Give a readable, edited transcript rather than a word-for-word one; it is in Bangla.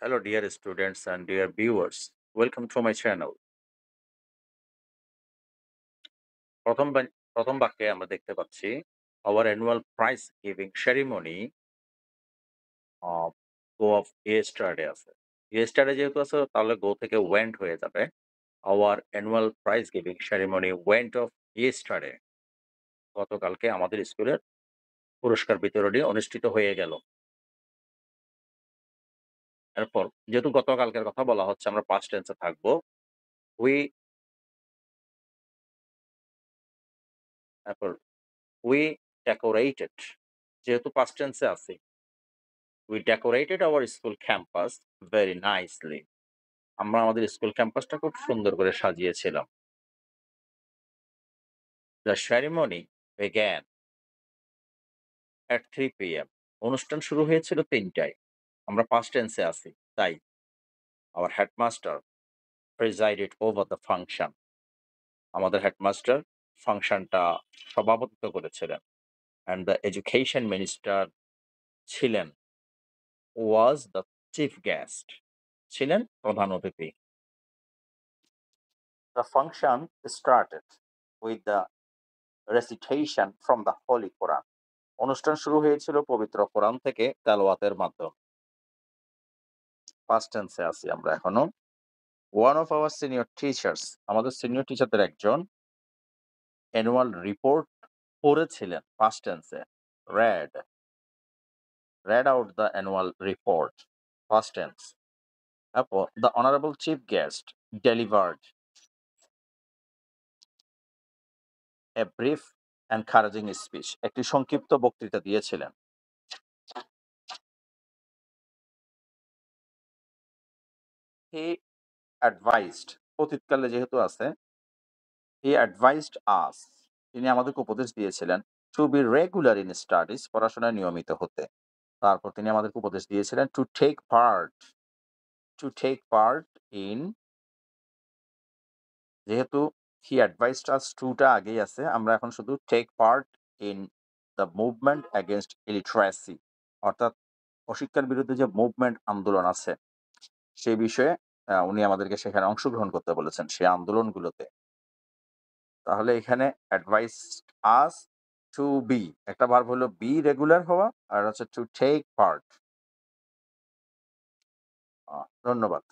Hello, dear students and dear viewers. Welcome to my channel. প্রথম বাক্যে আমরা দেখতে পাচ্ছি our annual prize giving ceremony go of yesterday আছে। yesterday যেহেতু আছে তাহলে go থেকে went হয়ে যাবে। our annual prize giving ceremony went of yesterday। গতকালকে আমাদের স্কুলের পুরস্কার বিতরণী অনুষ্ঠিত হয়ে গেল। এরপর যেহেতু গতকালকের কথা বলা হচ্ছে আমরা past tense এ থাকবো। we তারপর we decorated যেহেতু past tense এ আছি we decorated our school campus very nicely. আমরা আমাদের স্কুল ক্যাম্পাসটা খুব সুন্দর করে সাজিয়েছিলাম। The ceremony began at 3 p.m. অনুষ্ঠান শুরু হয়েছিল ৩টায়। আমরা past tense এ আছি। তাই our headmaster presided over the function. আমাদের হেডমাস্টার ফাংশনটা সভাপতিত্ব করেছিলেন। And the education minister ছিলেন was the chief guest. ছিলেন প্রধান অতিথি। The function started with the recitation from the Holy Quran. অনুষ্ঠান শুরু হয়েছিল পবিত্র কোরআন থেকে তেলাওয়াতের মাধ্যমে। পাস্ট টেন্সে আছি আমরা এখনো। One of our senior teachers, আমাদের সিনিয়র টিচারদের একজন অ্যানুয়াল রিপোর্ট পড়েছিলেন পাস্ট টেন্সে। read out the annual report, past tense. তারপর the honorable chief guest delivered a brief encouraging speech. একটি সংক্ষিপ্ত বক্তৃতা দিয়েছিলেন। He advised, অতীতকালে যেহেতু আছে, he advised us, তিনি আমাদেরকে উপদেশ দিয়েছিলেন to be regular in studies, পড়াশোনায় নিয়মিত হতে। তারপর তিনি আমাদেরকে উপদেশ দিয়েছিলেন to take part in, যেহেতু he advised us to টা আগেই আছে, আমরা এখন শুধু take part in the movement against illiteracy, অর্থাৎ অশিক্ষার বিরুদ্ধে যে মুভমেন্ট আন্দোলন আছে সেই বিষয়ে উনি আমাদেরকে সেখানে অংশগ্রহণ করতে বলেছেন সেই আন্দোলনগুলোতে। তাহলে এখানে অ্যাডভাইস আস টু বি, একটা ভার্ব হলো বি রেগুলার হওয়া, আর হচ্ছে টু টেক পার্ট। ধন্যবাদ।